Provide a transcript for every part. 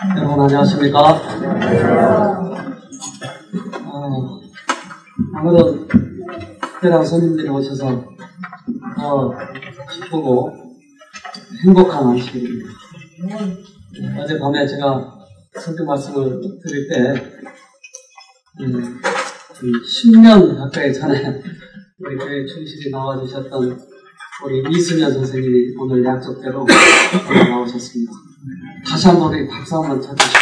여러분 안녕하십니까? 오늘은 특별한 손님들이 오셔서 더 기쁘고 행복한 안식일입니다. 어젯밤에 제가 설교 말씀을 드릴 때 10년 가까이 전에 우리 교회 충실히 나와주셨던 우리 이승현 선생님이 오늘 약속대로 나오셨습니다. 다시 한번 우리 박수 한번 쳐주시고.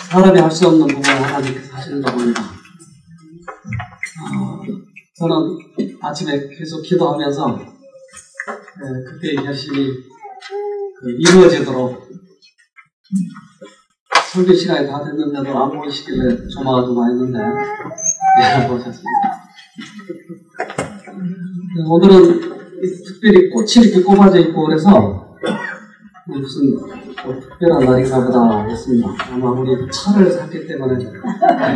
사람이 할 수 없는 부분을 하나님께서 하시는 거 봅니다. 저는 아침에 계속 기도하면서 그때의 결심이 이루어지도록 설교 시간이 다 됐는데도 안 보이시길래 조마조마했는데 보셨습니다. 오늘은 특별히 꽃이 이렇게 꼽아져 있고 그래서 무슨 특별한 날인가 보다 했습니다. 아마 우리 차를 샀기 때문에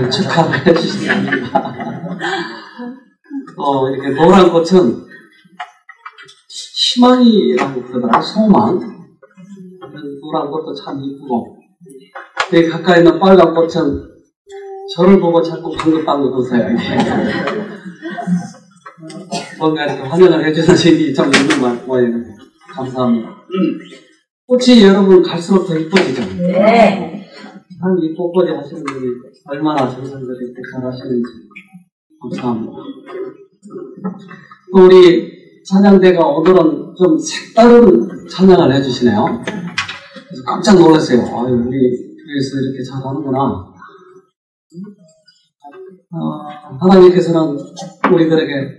축하를 해주시지 않는가. 이렇게 노란 꽃은 희망이라고 그러더라고요. 소망. 노란 꽃도 참 이쁘고, 여기 가까이 있는 빨간 꽃은 저를 보고 자꾸 방긋방긋 웃어요. 뭔가 이렇게 환영을 해주는 일이 좀 있는 거예요. 감사합니다. 꽃이 여러분 갈수록 더 이뻐지죠? 네. 참 이 꽃꽂이 하시는 분이 얼마나 정성들이 이렇게 잘 하시는지 감사합니다. 또 우리 찬양대가 오늘은 좀 색다른 찬양을 해주시네요. 그래서 깜짝 놀랐어요. 우리 교회에서 이렇게 잘하는구나. 하나님께서는 우리들에게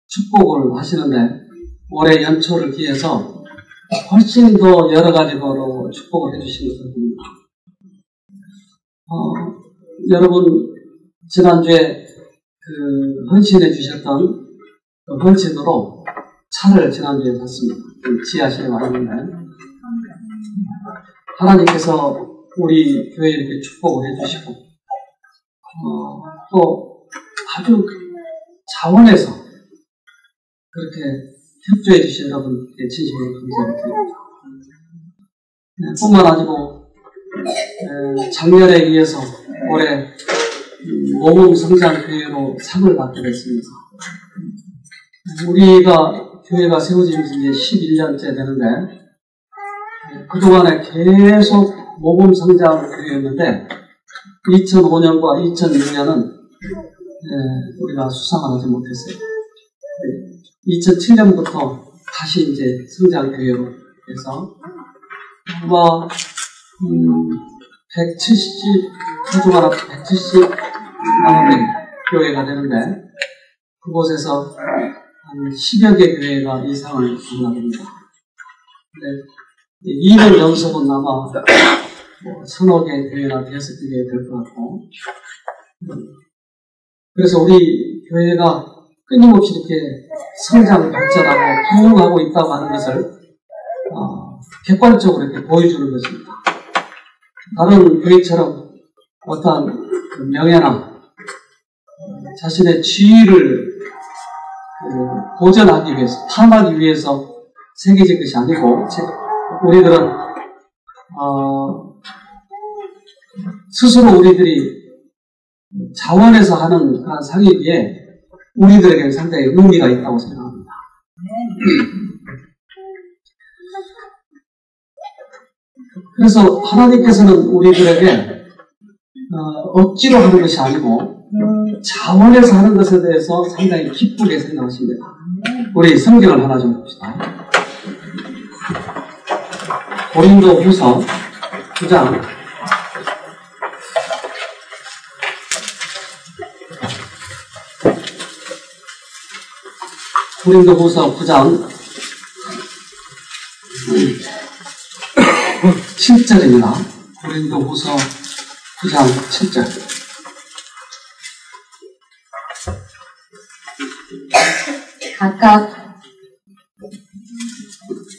축복을 하시는데 올해 연초를 기해서 훨씬 더 여러 가지로 축복을 해주신 것을 봅니다. 여러분 지난주에 헌신해 주셨던 헌신으로 차를 지난주에 샀습니다. 지하실에 왔는데 하나님께서 우리 교회에 이렇게 축복을 해주시고 또 아주 자원해서 그렇게 협조해 주신 여러분께 진심으로 감사를 드립니다. 뿐만 아니고 작년에 의해서 올해 모범 성장교회로 상을 받게 됐습니다. 우리가 교회가 세워진 지 이제 11년째 되는데 그동안에 계속 모범 성장교회였는데 2005년과 2006년은 우리가 수상을 하지 못했어요. 2007년부터 다시 이제 성장교회로 해서 아마 170, 170만 명 교회가 되는데 그곳에서 한 10여 개 교회가 이 상을 받나 봅니다. 2년 연속은 아마 서너 개 교회나 5개 될 것 같고 그래서 우리 교회가 끊임없이 이렇게 성장, 발전하고 부흥하고 있다고 하는 것을 객관적으로 이렇게 보여주는 것입니다. 다른 교회처럼 어떠한 명예나 자신의 지위를 보존하기 위해서, 탐하기 위해서 새겨진 것이 아니고 우리들은 스스로 우리들이 자원해서 하는 그런 상이기에 우리들에게는 상당히 의미가 있다고 생각합니다. 그래서 하나님께서는 우리들에게 억지로 하는 것이 아니고 자원해서 하는 것에 대해서 상당히 기쁘게 생각하십니다. 우리 성경을 하나 좀 봅시다. 고린도후서 9장 7절입니다. 고린도후서 9장 7절.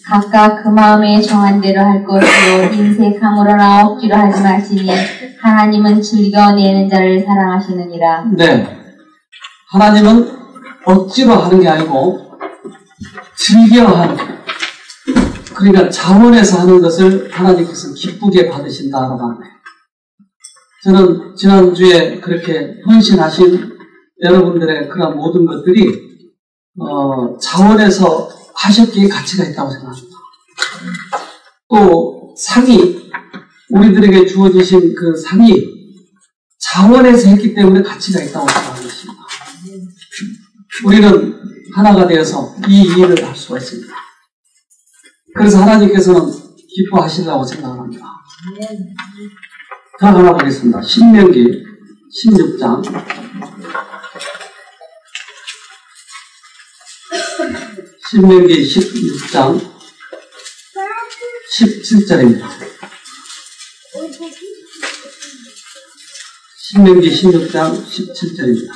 각각 그 마음에 정한 대로 할 것으로 인색함으로나 억지로 하지 마시니 하나님은 즐겨내는 자를 사랑하시느니라. 네, 하나님은 억지로 하는 게 아니고 즐겨하는, 그러니까 자원해서 하는 것을 하나님께서 기쁘게 받으신다라고 합니다. 저는 지난주에 그렇게 헌신하신 여러분들의 그런 모든 것들이 자원해서 하셨기에 가치가 있다고 생각합니다. 또 상이, 우리들에게 주어지신 그 상이 자원해서 했기 때문에 가치가 있다고 생각하는 것입니다. 우리는 하나가 되어서 이 일을 할 수가 있습니다. 그래서 하나님께서는 기뻐하시리라고 생각을 합니다. 자, 하나 보겠습니다. 신명기 16장 17절입니다. 신명기 16장 17절입니다.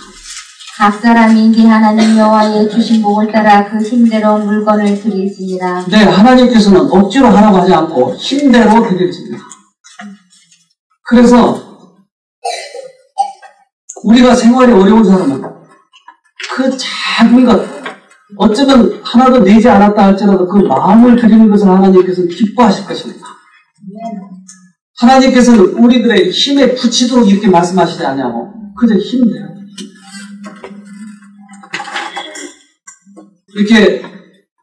각 사람이 네 하나님 여호와의 주신 복을 따라 그 힘대로 물건을 드릴지니라. 네, 하나님께서는 억지로 하라고 하지 않고 힘대로 드릴지니라. 그래서 우리가 생활이 어려운 사람은 그 작은 것, 어쩌면 하나도 내지 않았다 할지라도 그 마음을 드리는 것을 하나님께서는 기뻐하실 것입니다. 하나님께서는 우리들의 힘에 붙이도록 이렇게 말씀하시지 않냐고. 그저 힘대로. 이렇게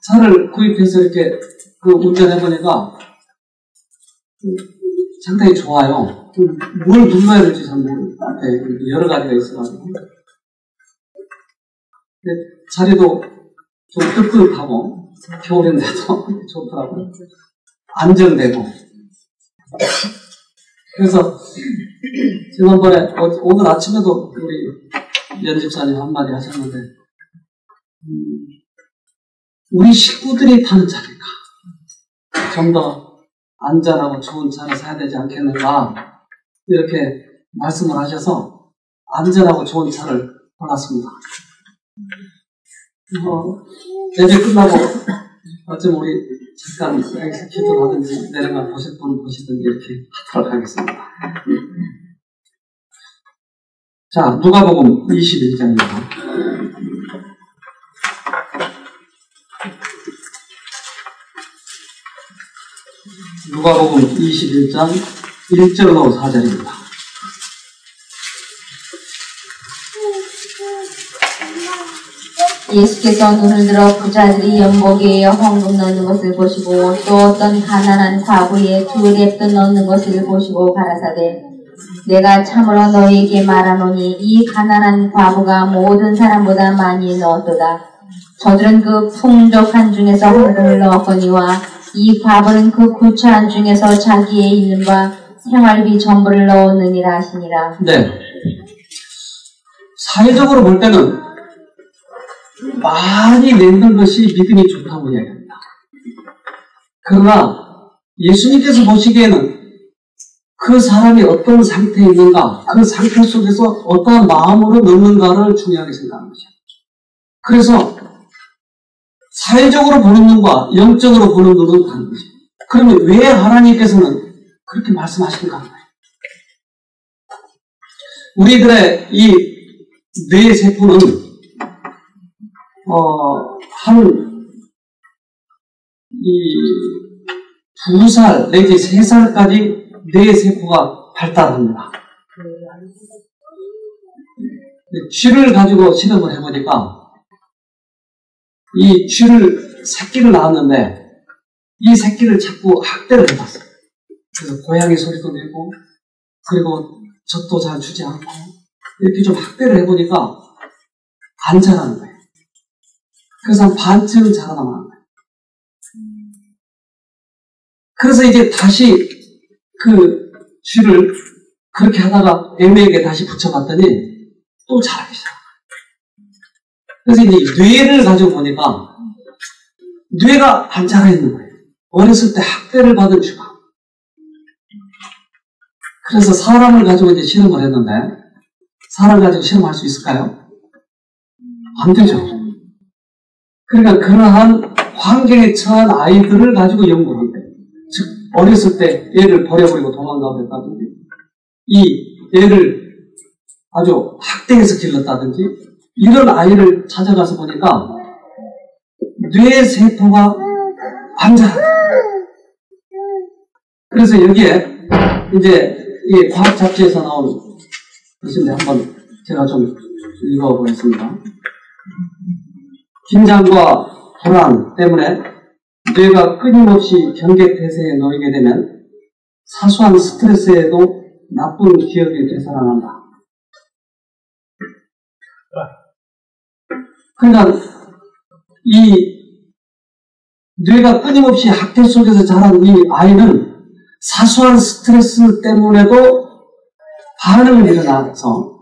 차를 구입해서 이렇게 운전해보니까 상당히 좋아요. 뭘 눌러야 될지 잘 모르겠는데 여러 가지가 있어가지고. 자리도 좀 뜨뜻하고 겨울인데도 좋더라고요. 안정되고. 그래서 지난번에 오늘 아침에도 우리 연집사님 한마디 하셨는데 우리 식구들이 타는 차일까? 좀 더 안전하고 좋은 차를 사야 되지 않겠는가? 이렇게 말씀을 하셔서 안전하고 좋은 차를 골랐습니다. 예배 끝나고 어쩜 우리 잠깐 여기서 기도하든지 내려가 보실 분 보시든지 이렇게 하도록 하겠습니다. 자, 누가복음 21장입니다. 누가복음 21장 1절로 4절입니다. 예수께서 눈을 들어 부자들이 연복에 헌금 넣는 것을 보시고 또 어떤 가난한 과부의 두 렙돈 넣는 것을 보시고 가라사대 내가 참으로 너희에게 말하노니 이 가난한 과부가 모든 사람보다 많이 넣었도다. 저들은 그 풍족한 중에서 헌금을 넣었거니와 이 과부는 그 구차한 중에서 자기의 있는 바 생활비 전부를 넣었느니라 하시니라. 네. 사회적으로 볼 때는 많이 내는 것이 믿음이 좋다고 이야기합니다. 그러나 예수님께서 보시기에는 그 사람이 어떤 상태에 있는가, 그 상태 속에서 어떠한 마음으로 넣는가를 중요하게 생각하는 것이죠. 그래서 사회적으로 보는 눈과 영적으로 보는 눈은 다른 것이죠. 그러면 왜 하나님께서는 그렇게 말씀하시는가? 우리들의 이 뇌 세포는 이 2살 내지 3살까지 뇌 세포가 발달합니다. 쥐를 가지고 실험을 해보니까 이 쥐를 새끼를 낳았는데 이 새끼를 자꾸 학대를 해봤어요. 그래서 고양이 소리도 내고 그리고 젖도 잘 주지 않고 이렇게 좀 학대를 해보니까 안 자라는 거예요. 그래서 한 반쯤 자라나만 한 거예요. 그래서 이제 다시 그 쥐를 그렇게 하다가 애매하게 다시 붙여봤더니 또 자라기 시작해요. 그래서 이제 뇌를 가지고 보니까 뇌가 안 자라있는 거예요. 어렸을 때 학대를 받은 쥐가. 그래서 사람을 가지고 이제 실험을 했는데 사람 가지고 실험할 수 있을까요? 안 되죠. 그러니까 그러한 환경에 처한 아이들을 가지고 연구를 한대요. 즉 어렸을 때 애를 버려버리고 도망가고 했다든지 이 애를 아주 학대해서 길렀다든지 이런 아이를 찾아가서 보니까 뇌세포가 암살한다. 그래서 여기에 이제 이 과학 잡지에서 나온 것인데 한번 제가 좀 읽어보겠습니다. 긴장과 불안 때문에 뇌가 끊임없이 경계태세에 놓이게 되면 사소한 스트레스에도 나쁜 기억이 되살아난다. 그러니까 이 뇌가 끊임없이 학대 속에서 자란 이 아이는 사소한 스트레스 때문에도 반응을 일어나서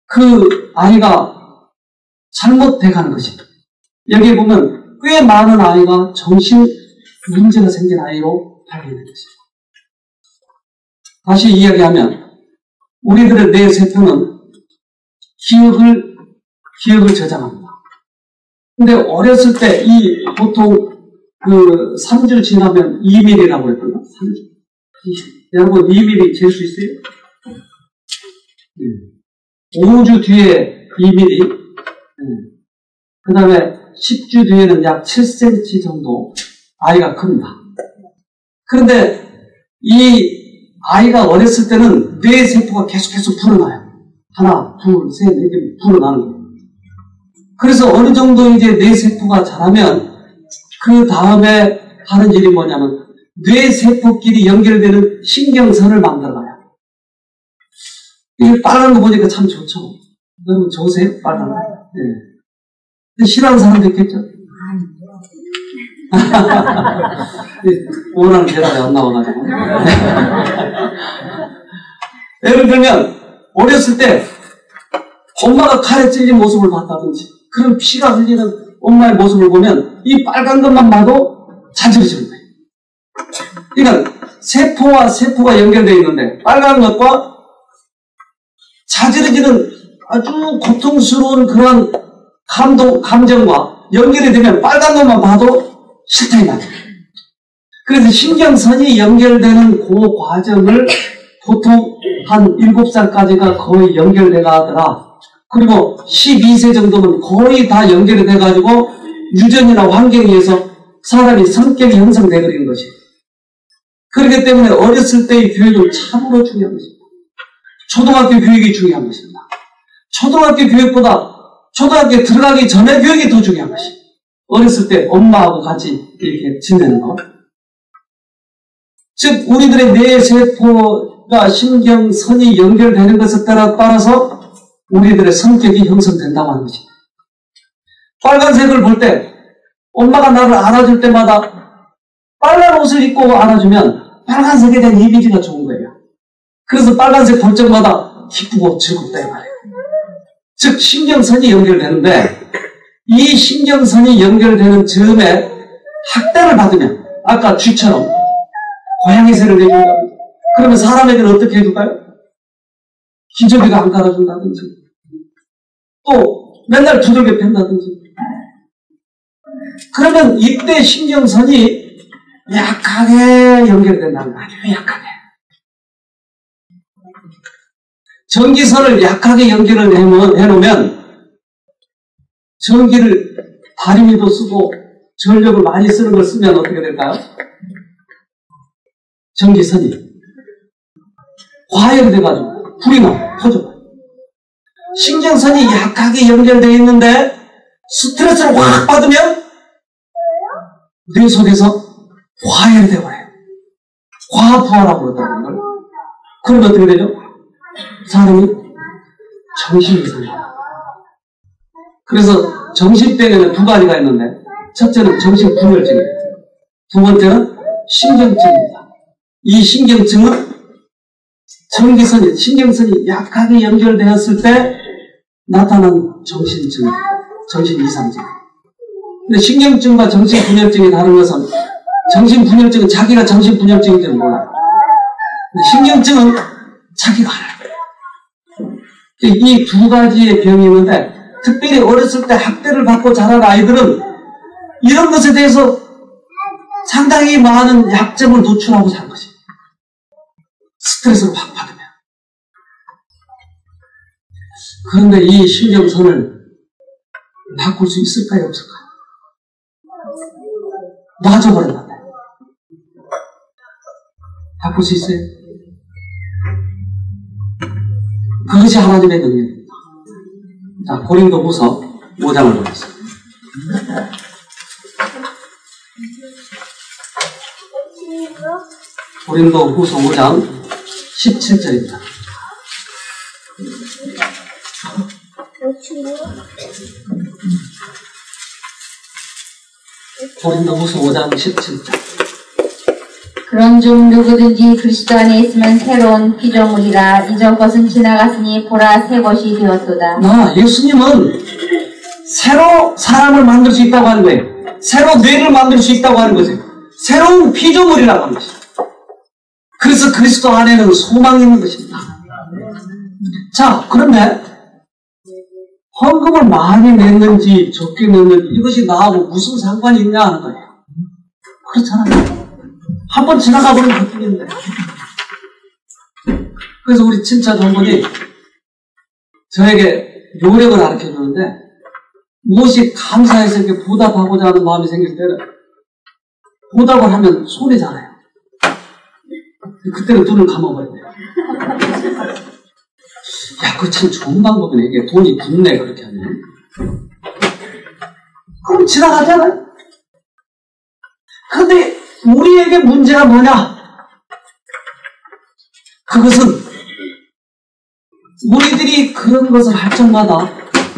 그 아이가 잘못돼가는 것입니다. 여기에 보면 꽤 많은 아이가 정신 문제가 생긴 아이로 발견된 것입니다. 다시 이야기하면 우리들의 뇌세포는 기억을 저장합니다. 근데 어렸을 때 이 보통 그 3주 지나면 2mm라고 했거든요. 3주. 여러분 2mm 잴 수 있어요? 5주 뒤에 2mm. 그 다음에 10주 뒤에는 약 7cm 정도 아이가 큽니다. 그런데 이 아이가 어렸을 때는 뇌세포가 계속해서 불어나요. 하나, 둘, 셋, 이렇게 불어나는 거예요. 그래서 어느 정도 이제 뇌세포가 자라면 그 다음에 하는 일이 뭐냐면 뇌세포끼리 연결되는 신경선을 만들어가요. 이 빨간 거 보니까 참 좋죠. 여러분 좋으세요? 빨간 거? 네. 근데 싫어하는 사람도 있겠죠? 원하는 대답이 안 나와가지고. 예를 들면 어렸을 때 엄마가 칼에 찔린 모습을 봤다든지 그런 피가 흘리는 엄마의 모습을 보면 이 빨간 것만 봐도 자지러지는 거예요. 그러니까 세포와 세포가 연결되어 있는데 빨간 것과 자지러지는 아주 고통스러운 그런 감정과 연결이 되면 빨간 것만 봐도 싫다이 나요. 그래서 신경선이 연결되는 그 과정을 보통 한 7살까지가 거의 연결돼 가더라. 그리고 12세 정도면 거의 다 연결이 돼가지고 유전이나 환경에 의해서 사람이 성격이 형성되어버리는 것이에요. 그렇기 때문에 어렸을 때의 교육은 참으로 중요한 것입니다. 초등학교 교육이 중요한 것입니다. 초등학교 교육보다 초등학교에 들어가기 전에 교육이 더 중요한 것입니다. 어렸을 때 엄마하고 같이 이렇게 지내는 것. 즉 우리들의 뇌세포가 신경선이 연결되는 것에 따라서 우리들의 성격이 형성된다고 하는 것입니다. 빨간색을 볼 때 엄마가 나를 안아줄 때마다 빨간 옷을 입고 안아주면 빨간색에 대한 이미지가 좋은 거예요. 그래서 빨간색 볼 적마다 기쁘고 즐겁다 이 말이에요. 즉 신경선이 연결되는데 이 신경선이 연결되는 즈음에 학대를 받으면 아까 쥐처럼 고양이새를 내준다. 그러면 사람에게는 어떻게 해줄까요? 기저귀가 안 깔아준다든지 또 맨날 두들겨 팬다든지. 그러면 이때 신경선이 약하게 연결된다는 거예요. 아주 약하게. 전기선을 약하게 연결을 해놓으면 전기를 다리미도 쓰고 전력을 많이 쓰는 걸 쓰면 어떻게 될까요? 전기선이 과열이 돼가지고 불이 나, 터져. 신경선이 약하게 연결되어 있는데 스트레스를 확 받으면 뇌 속에서 과열이 돼버려요. 과부하라고 그러다는 걸. 그러면 어떻게 되죠? 사람이 정신이 이상해요. 그래서 정신병에는 두 가지가 있는데 첫째는 정신분열증이에요. 두 번째는 신경증입니다. 이 신경증은 신경선이 약하게 연결되었을 때 나타난 정신증, 정신이상증. 근데 신경증과 정신분열증이 다른 것은 정신분열증은 자기가 정신분열증인지는 몰라요. 근데 신경증은 자기가 알아요. 이 두 가지의 병이 있는데 특별히 어렸을 때 학대를 받고 자란 아이들은 이런 것에 대해서 상당히 많은 약점을 노출하고 자란 것입니다. 스트레스를 확 받으면. 그런데 이 신경선을 바꿀 수 있을까요? 없을까요? 놔줘버린다. 바꿀 수 있어요? 그것이 하나님의 능력입니다. 자, 고린도후서 5장을 보겠습니다. 고린도후서 5장 17절입니다. 고린도후서 5장 17절. 그런즉 누구든지 그리스도 안에 있으면 새로운 피조물이라. 이전 것은 지나갔으니 보라 새 것이 되었도다. 예수님은 새로 사람을 만들 수 있다고 하는 거예요. 새로 뇌를 만들 수 있다고 하는 거죠. 새로운 피조물이라고 하는 것이죠. 그래서 그리스도 안에는 소망이 있는 것입니다. 자, 그런데 헌금을 많이 냈는지 적게 냈는지 이것이 나하고 무슨 상관이 있냐 하는 거예요. 그렇잖아요. 한번 지나가 버린 것뿐인데. 그래서 우리 친척 한 분이 저에게 요령을 가르쳐 주는데, 무엇이 감사해서 이렇게 보답하고자 하는 마음이 생길 때는 보답을 하면 손해잖아요. 그때는 눈을 감아버린대요. 야, 그거 참 좋은 방법이네. 이게 돈이 붙네, 그렇게 하면. 그럼 지나가잖아요. 근데 우리에게 문제가 뭐냐? 그것은 우리들이 그런 것을 할 적마다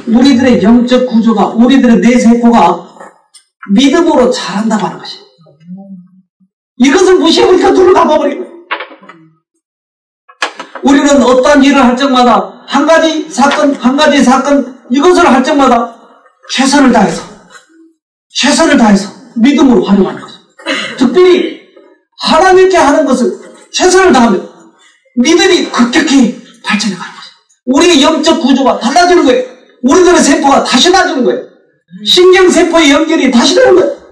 우리들의 영적 구조가, 우리들의 뇌세포가 믿음으로 자란다고 하는 것입니다. 이것을 무시해보니까 눈을 감아버리고, 우리는 어떠한 일을 할 적마다 한 가지 사건 이것을 할 적마다 최선을 다해서 믿음으로 활용하는 것입니다. 특별히 하나님께 하는 것을 최선을 다하면 믿음이 급격히 발전해 가는 것입니다. 우리의 영적 구조가 달라지는 거예요. 우리들의 세포가 다시 나아지는 거예요. 신경세포의 연결이 다시 되는 거예요.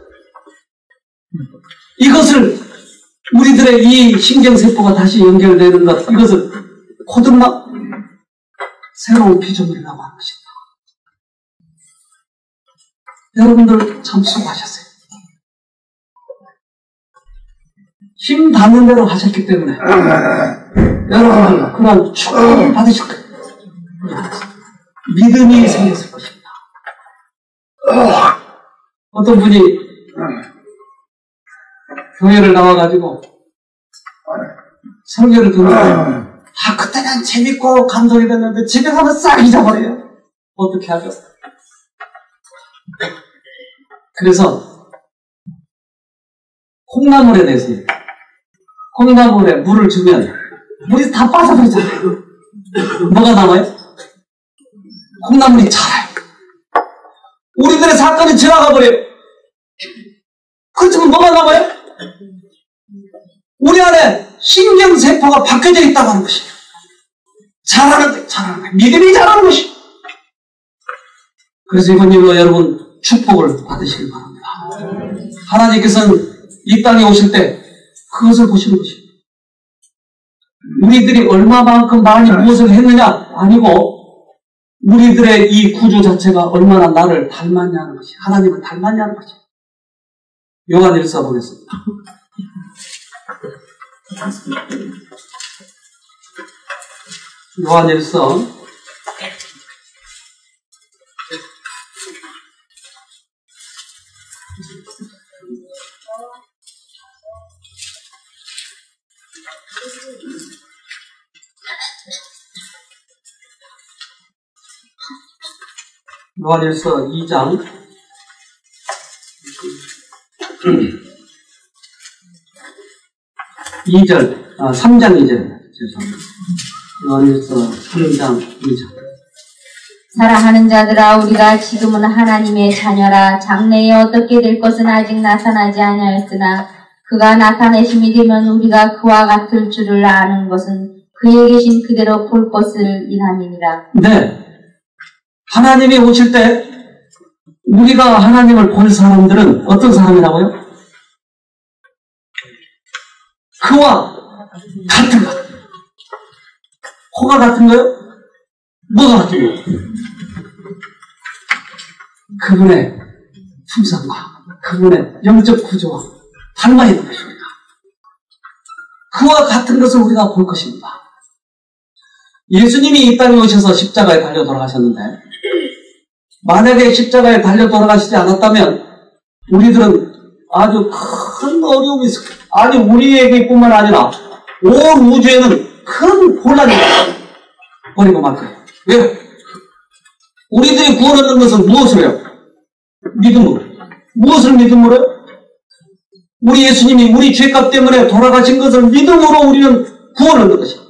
이것을 우리들의 이 신경세포가 다시 연결되는 것, 이것을 코드막 새로운 피조물이라고 하는 것입니다. 여러분들 참 수고하셨어요. 힘 닿는 대로 하셨기 때문에 여러분들 그런 축복을 받으실 거예요. 믿음이 생겼을 것입니다. 어떤 분이 교회를 나와가지고 설교를 듣는데 그때는 재밌고 감동이 됐는데 집에 가면 싹 잊어버려요. 어떻게 하죠? 그래서 콩나물에 대해서, 콩나물에 물을 주면 물이 다 빠져버리잖아요. 뭐가 남아요? 콩나물이 자라요. 우리들의 사건이 지나가 버려요. 그렇지만 뭐가 남아요? 우리 안에 신경세포가 바뀌어져 있다고 하는 것이에요. 자라는 거예요. 믿음이 자라는 것이에요. 그래서 이번 일로 여러분 축복을 받으시길 바랍니다. 하나님께서는 이 땅에 오실 때 그것을 보시는 것입니다. 우리들이 얼마만큼 많이 무엇을 했느냐 아니고 우리들의 이 구조 자체가 얼마나 나를 닮았냐는 것이, 하나님을 닮았냐는 것이. 요한일서 보겠습니다. 요한일서 2장 3장 2절. 요한일서 3장 2절. 사랑하는 자들아, 우리가 지금은 하나님의 자녀라. 장래에 어떻게 될 것은 아직 나타나지 아니하였으나 그가 나타내심이 되면 우리가 그와 같을 줄을 아는 것은 그에 계신 그대로 볼 것을 인함이니라. 네. 하나님이 오실 때 우리가 하나님을 볼 사람들은 어떤 사람이라고요? 그와 같은 것. 코가 같은 거요? 뭐가 같은 거요? 그분의 품성과 그분의 영적 구조와 닮아 있는 것입니다. 그와 같은 것을 우리가 볼 것입니다. 예수님이 이 땅에 오셔서 십자가에 달려 돌아가셨는데 만약에 십자가에 달려 돌아가시지 않았다면 우리들은 아주 큰 어려움이 있을 거예요. 아니 우리에게뿐만 아니라 온 우주에는 큰 혼란이 버리고 말 거예요. 왜요? 우리들이 구원 얻는 것은 무엇을 해요? 믿음으로. 무엇을 믿음으로? 우리 예수님이 우리 죄값 때문에 돌아가신 것을 믿음으로 우리는 구원 얻는 것이에요.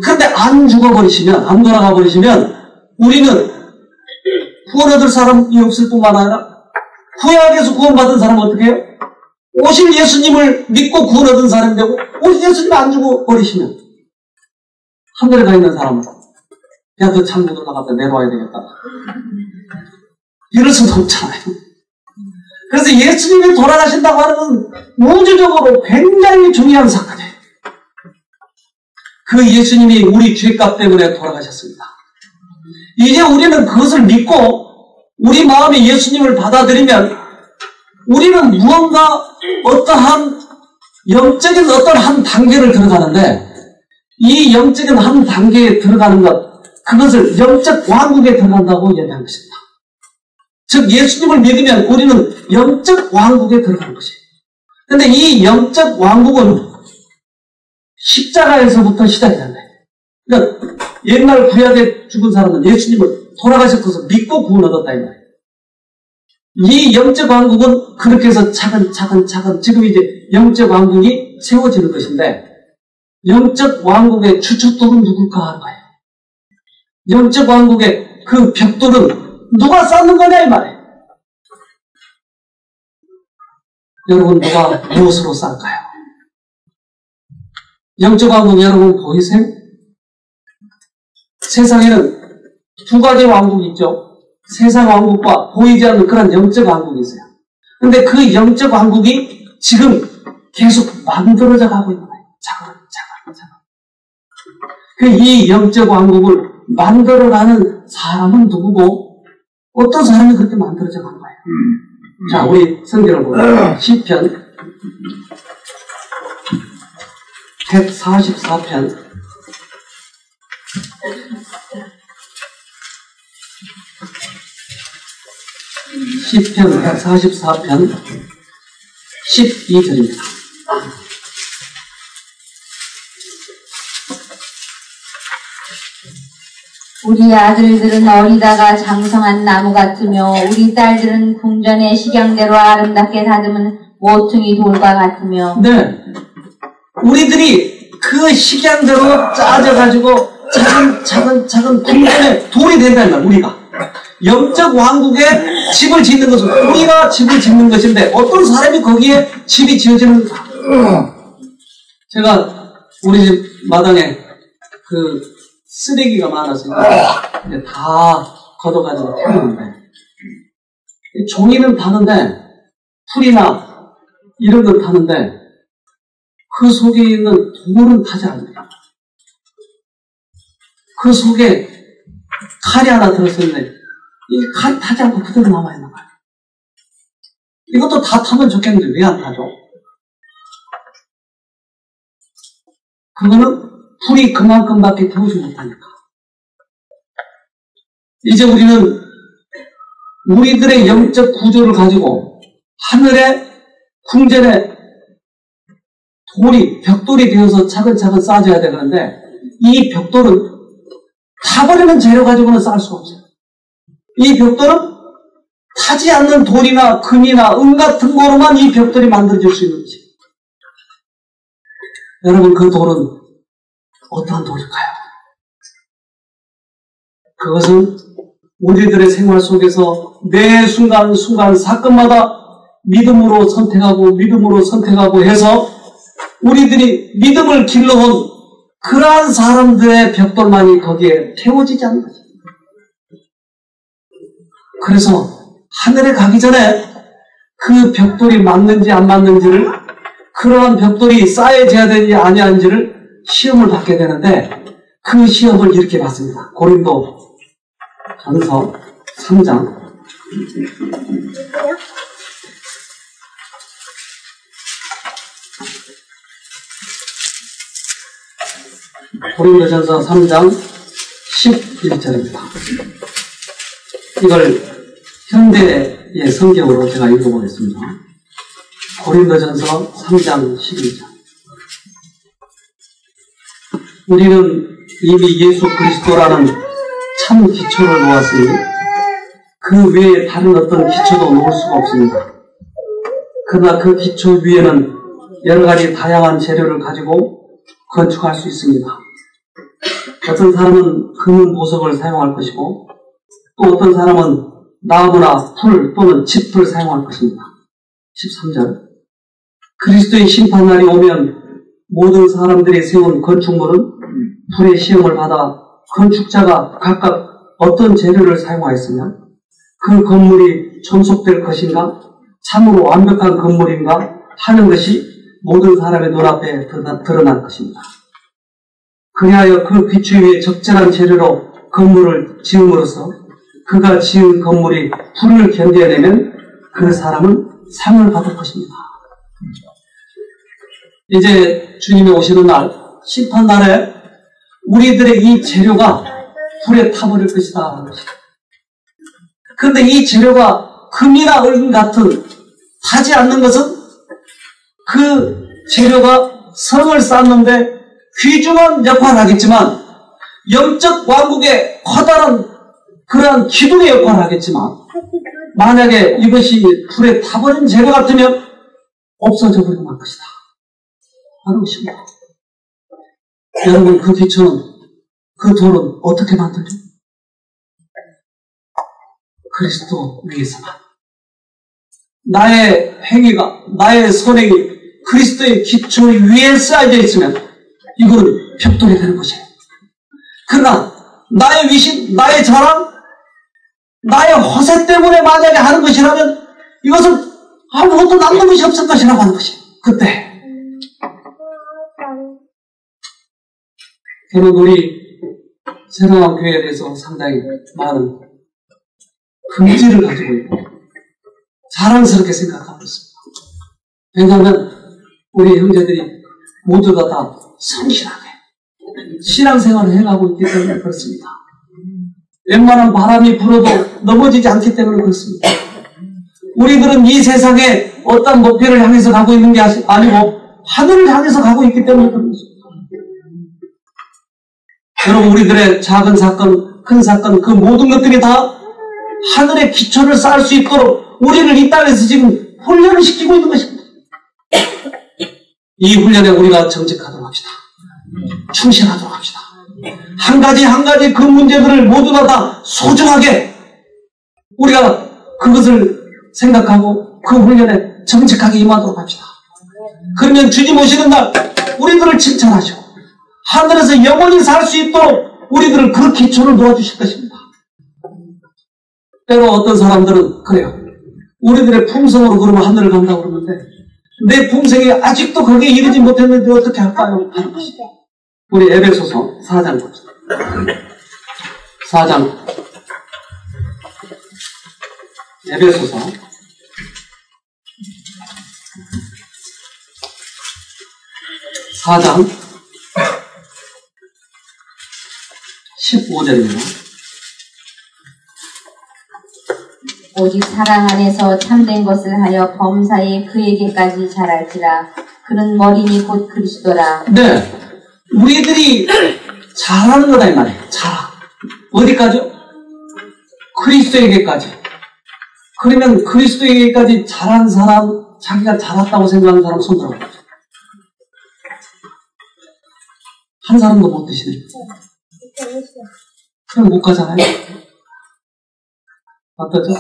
그런데 안 죽어버리시면, 안 돌아가 버리시면 우리는 구원 얻을 사람이 없을 뿐만 아니라 구약에서 구원받은 사람은 어떻게 해요? 오실 예수님을 믿고 구원 얻은 사람이 되고 오실 예수님이 안 죽어버리시면 하늘에 가 있는 사람은 야, 너 천국으로 나갔다 내려와야 되겠다. 이럴 수도 없잖아요. 그래서 예수님이 돌아가신다고 하는 건 우주적으로 굉장히 중요한 사건이에요. 그 예수님이 우리 죄값 때문에 돌아가셨습니다. 이제 우리는 그것을 믿고 우리 마음에 예수님을 받아들이면 우리는 무언가 어떠한 영적인 어떤 한 단계를 들어가는데 이 영적인 한 단계에 들어가는 것, 그것을 영적 왕국에 들어간다고 얘기하는 것입니다. 즉 예수님을 믿으면 우리는 영적 왕국에 들어가는 것이에요. 그런데 이 영적 왕국은 십자가에서부터 시작이 된다. 그러니까 옛날 구약에 죽은 사람은 예수님을 돌아가셨어서 믿고 구원 얻었다 이 말이에요. 이 영적 왕국은 그렇게 해서 차근차근 지금 이제 영적 왕국이 세워지는 것인데 영적 왕국의 주축돌은 누굴까 하는 거예요. 영적 왕국의 그 벽돌은 누가 쌓는 거냐 이 말이에요. 여러분 누가 무엇으로 쌓을까요? 영적 왕국 여러분 보이세요? 세상에는 두 가지 왕국이 있죠. 세상 왕국과 보이지 않는 그런 영적 왕국이 있어요. 그런데 그 영적 왕국이 지금 계속 만들어져 가고 있는 거예요. 차근. 이 영적 왕국을 만들어가는 사람은 누구고 어떤 사람이 그렇게 만들어져 간 거예요. 자, 우리 성경을 보면 시편 144편 144편 12절입니다. 우리 아들들은 어리다가 장성한 나무 같으며 우리 딸들은 궁전의 식양대로 아름답게 다듬은 모퉁이 돌과 같으며. 네, 우리들이 그 식양대로 짜져가지고 차근 궁전의 돌이 된다는 말. 우리가 영적 왕국에 집을 짓는 것은 우리가 집을 짓는 것인데 어떤 사람이 거기에 집이 지어지는 제가 우리 집 마당에 그 쓰레기가 많아서 이제 다 걷어가지고 태우는데 종이는 타는데 풀이나 이런 건 타는데 그 속에 있는 돌은 타지 않습니다. 그 속에 칼이 하나 들었었는데 이 칼이 타지 않고 그대로 남아있는 거예요. 이것도 다 타면 좋겠는데 왜 안 타죠? 그거는 불이 그만큼밖에 태우지 못하니까. 이제 우리는 우리들의 영적 구조를 가지고 하늘의 궁전에 벽돌이 되어서 차근차근 쌓아져야 되는데 이 벽돌은 타버리는 재료 가지고는 쌓을 수가 없어요. 이 벽돌은 타지 않는 돌이나 금이나 은 같은 거로만 이 벽돌이 만들어질 수 있는 거지. 여러분 그 돌은 어떠한 돌일까요? 그것은 우리들의 생활 속에서 매 순간순간 사건마다 믿음으로 선택하고 해서 우리들이 믿음을 길러온 그러한 사람들의 벽돌만이 거기에 태워지지 않는 거죠. 그래서 하늘에 가기 전에 그 벽돌이 맞는지 안 맞는지를, 그러한 벽돌이 쌓여져야 되는지 아니한지를 시험을 받게 되는데 그 시험을 이렇게 받습니다. 고린도 전서 3장 고린도전서 3장 11절입니다. 이걸 현대의 성경으로 제가 읽어보겠습니다. 고린도전서 3장 11절. 우리는 이미 예수 그리스도라는 참 기초를 놓았으니 그 외에 다른 어떤 기초도 놓을 수가 없습니다. 그러나 그 기초 위에는 여러 가지 다양한 재료를 가지고 건축할 수 있습니다. 어떤 사람은 금, 보석을 사용할 것이고 또 어떤 사람은 나무나 풀 또는 짚을 사용할 것입니다. 13절. 그리스도의 심판날이 오면 모든 사람들이 세운 건축물은 불의 시험을 받아 건축자가 각각 어떤 재료를 사용하였으며 그 건물이 존속될 것인가 참으로 완벽한 건물인가 하는 것이 모든 사람의 눈앞에 드러날 것입니다. 그리하여 그 기초 위에 적절한 재료로 건물을 지음으로써 그가 지은 건물이 불을 견뎌내면 그 사람은 상을 받을 것입니다. 이제 주님이 오시는 날, 심판날에 우리들의 이 재료가 불에 타버릴 것이다. 그런데 이 재료가 금이나 은 같은 타지 않는 것은 그 재료가 성을 쌓는데 귀중한 역할을 하겠지만 영적 왕국의 커다란 그러한 기둥의 역할을 하겠지만 만약에 이것이 불에 타버린 재료 같으면 없어져 버리고 말 것이다 하는 것입니다. 여러분, 그 기초는, 그 돌은 어떻게 만들죠? 그리스도 위에서만. 나의 행위가, 나의 선행이 그리스도의 기초 위에 쌓여져 있으면 이거는 벽돌이 되는 것이에요. 그러나 나의 위신, 나의 자랑, 나의 허세 때문에 만약에 하는 것이라면 이것은 아무것도 남는 것이 없을 것이라고 하는 것이에요. 그때 저는 우리 새로운 교회에 대해서 상당히 많은 긍지를 가지고 있고 자랑스럽게 생각하고 있습니다. 왜냐하면 우리 형제들이 모두가 다 성실하게 신앙생활을 해가고 있기 때문에 그렇습니다. 웬만한 바람이 불어도 넘어지지 않기 때문에 그렇습니다. 우리들은 이 세상에 어떤 목표를 향해서 가고 있는 게 아니고 하늘을 향해서 가고 있기 때문에 그런 것입니다. 여러분, 우리들의 작은 사건, 큰 사건, 그 모든 것들이 다 하늘의 기초를 쌓을 수 있도록 우리를 이 땅에서 지금 훈련을 시키고 있는 것입니다. 이 훈련에 우리가 정직하도록 합시다. 충실하도록 합시다. 한 가지 한 가지 그 문제들을 모두가 다 소중하게 우리가 그것을 생각하고 그 훈련에 정직하게 임하도록 합시다. 그러면 주님 오시는 날 우리들을 칭찬하시고 하늘에서 영원히 살 수 있도록 우리들을 그 기초를 놓아주실 것입니다. 때로 어떤 사람들은 그래요. 우리들의 품성으로 그러면 하늘을 간다고 그러는데 내 품성이 아직도 거기에 이르지 못했는데 어떻게 할까요? 하는 것입니다. 우리 에베소서 4장 봅시다. 4장 에베소서 4장 15절입니다. 오직 사랑 안에서 참된 것을 하여 범사에 그에게까지 자랄지라. 그는 머리니 곧 그리스도라. 네, 우리들이 잘하는 거다 이 말이에요. 자라. 어디까지요? 그리스도에게까지. 그러면 그리스도에게까지 잘한 사람, 자기가 잘했다고 생각하는 사람 손 들어보죠. 한 사람도 못 드시네요. 그럼 못 가잖아요. 어떠죠?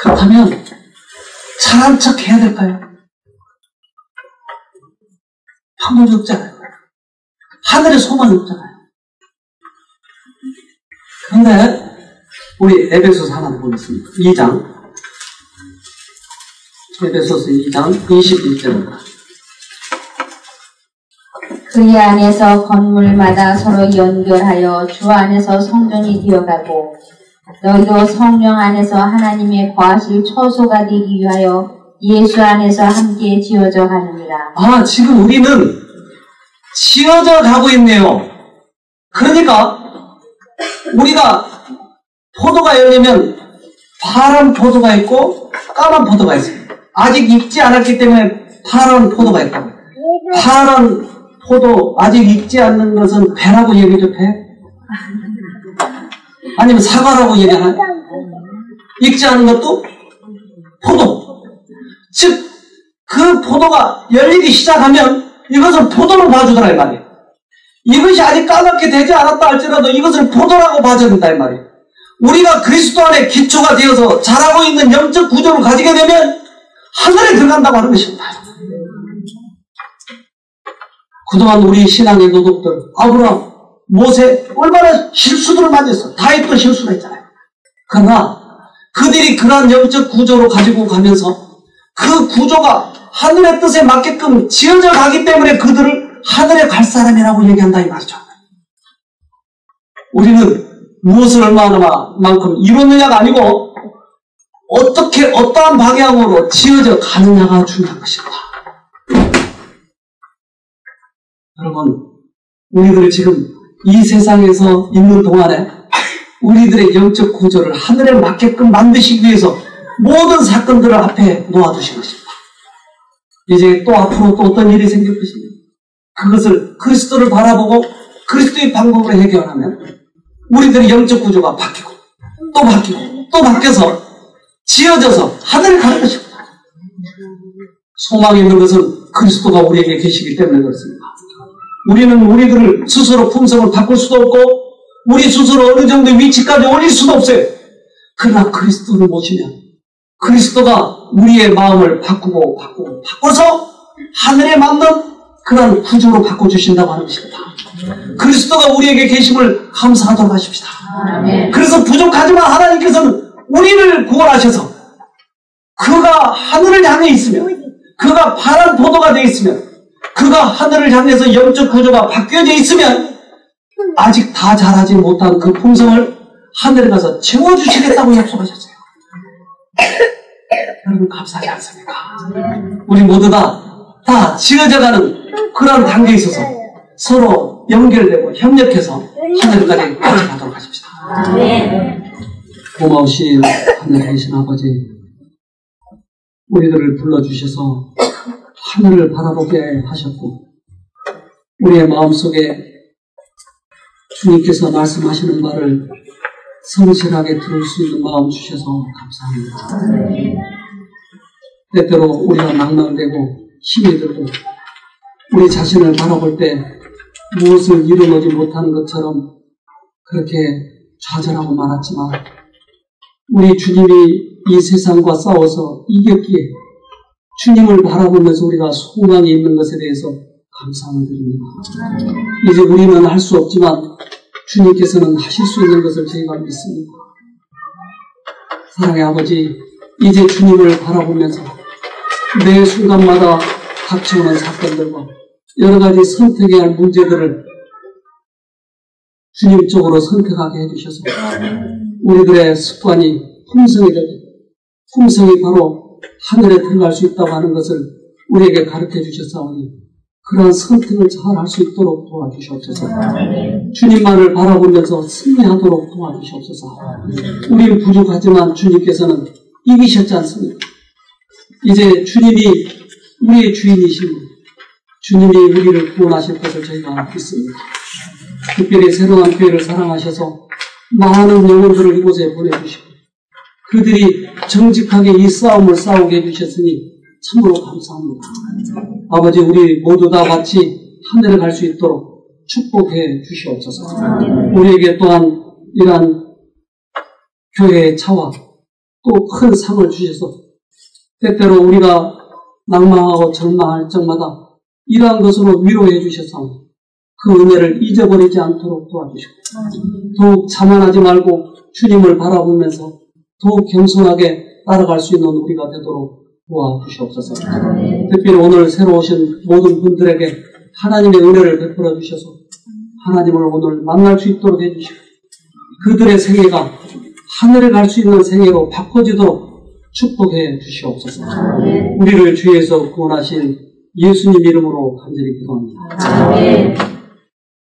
그렇다면 잘한 척 해야 될까요? 방법이 없잖아요. 하늘에 소망이 없잖아요. 그런데 우리 에베소서 하나 보겠습니다. 2장 에베소서 2장 21절입니다. 그의 안에서 건물마다 서로 연결하여 주 안에서 성전이 되어가고 너희도 성령 안에서 하나님의 거하실 처소가 되기 위하여 예수 안에서 함께 지어져 가느니라. 아, 지금 우리는 지어져 가고 있네요. 그러니까 우리가 포도가 열리면 파란 포도가 있고 까만 포도가 있어요. 아직 익지 않았기 때문에 파란 포도가 있다고. 파란 포도 아직 익지 않는 것은 배라고 얘기죠, 배? 아니면 사과라고 얘기하나요? 익지 않은 것도 포도. 즉, 그 포도가 열리기 시작하면 이것을 포도로 봐주더라 이 말이에요. 이것이 아직 까맣게 되지 않았다 할지라도 이것을 포도라고 봐줘야 된다 이 말이에요. 우리가 그리스도 안에 기초가 되어서 자라고 있는 영적 구조를 가지게 되면 하늘에 들어간다고 하는 것입니다. 그동안 우리 신앙의 도덕들, 아브라함, 모세 얼마나 실수들을 많이 했어. 다윗도 실수가 있잖아요. 그러나 그들이 그러한 영적 구조로 가지고 가면서 그 구조가 하늘의 뜻에 맞게끔 지어져 가기 때문에 그들을 하늘에 갈 사람이라고 얘기한다 이 말이죠. 우리는 무엇을 얼마나만큼 이루느냐가 아니고 어떻게 어떠한 방향으로 지어져 가느냐가 중요한 것입니다. 여러분, 우리들 지금 이 세상에서 있는 동안에 우리들의 영적 구조를 하늘에 맞게끔 만드시기 위해서 모든 사건들을 앞에 놓아두신 것입니다. 이제 또 앞으로 또 어떤 일이 생길 것입니다. 그것을 그리스도를 바라보고 그리스도의 방법으로 해결하면 우리들의 영적 구조가 바뀌고 또 바뀌고 또 바뀌어서 지어져서 하늘에 가는 것입니다. 소망이 있는 것은 그리스도가 우리에게 계시기 때문에 그렇습니다. 우리는 우리들을 스스로 품성을 바꿀 수도 없고 우리 스스로 어느 정도의 위치까지 올릴 수도 없어요. 그러나 그리스도를 모시면 그리스도가 우리의 마음을 바꿔서 하늘에 맞는 그런 구조로 바꿔주신다고 하는 것입니다. 그리스도가 우리에게 계심을 감사하도록 하십시다. 그래서 부족하지만 하나님께서는 우리를 구원하셔서 그가 하늘을 향해 있으면 그가 파란 포도가 되어 있으면 그가 하늘을 향해서 영적 구조가 바뀌어져 있으면 아직 다 자라지 못한 그 품성을 하늘에 가서 채워주시겠다고 약속하셨어요. 여러분 감사하지 않습니까? 우리 모두 다 지어져가는 그런 단계에 있어서 서로 연결되고 협력해서 하늘까지 같이 가도록 하십시다. 고마우신 하늘에 계신 아버지, 우리들을 불러주셔서 하늘을 바라보게 하셨고 우리의 마음속에 주님께서 말씀하시는 말을 성실하게 들을 수 있는 마음 주셔서 감사합니다. 때때로 우리가 낭망되고 힘이 들고 우리 자신을 바라볼 때 무엇을 이루지 못하는 것처럼 그렇게 좌절하고 말았지만 우리 주님이 이 세상과 싸워서 이겼기에 주님을 바라보면서 우리가 소망이 있는 것에 대해서 감사함을 드립니다. 이제 우리는 할 수 없지만 주님께서는 하실 수 있는 것을 저희가 믿습니다. 사랑의 아버지, 이제 주님을 바라보면서 매 순간마다 닥쳐오는 사건들과 여러 가지 선택해야 할 문제들을 주님 쪽으로 선택하게 해주셔서 우리들의 습관이 품성이 되고 품성이 바로 하늘에 들어갈 수 있다고 하는 것을 우리에게 가르쳐 주셨사오니 그러한 선택을 잘 할 수 있도록 도와주시옵소서. 주님만을 바라보면서 승리하도록 도와주시옵소서. 우리는 부족하지만 주님께서는 이기셨지 않습니까? 이제 주님이 우리의 주인이시고 주님이 우리를 구원하실 것을 저희가 믿습니다. 특별히 새로운 교회를 사랑하셔서 많은 영혼들을 이곳에 보내주시고 그들이 정직하게 이 싸움을 싸우게 해주셨으니 참으로 감사합니다. 아버지, 우리 모두 다 같이 하늘에 갈 수 있도록 축복해 주시옵소서. 우리에게 또한 이러한 교회의 차와 또 큰 상을 주셔서 때때로 우리가 낭망하고 절망할 적마다 이러한 것으로 위로해 주셔서 그 은혜를 잊어버리지 않도록 도와주시고 더욱 자만하지 말고 주님을 바라보면서 더욱 겸손하게 따라갈 수 있는 우리가 되도록 도와주시옵소서. 특별히 오늘 새로 오신 모든 분들에게 하나님의 은혜를 베풀어 주셔서 하나님을 오늘 만날 수 있도록 해주시고 그들의 생애가 하늘에 갈 수 있는 생애로 바꿔지도록 축복해 주시옵소서. 우리를 주에서 구원하신 예수님 이름으로 간절히 기도합니다.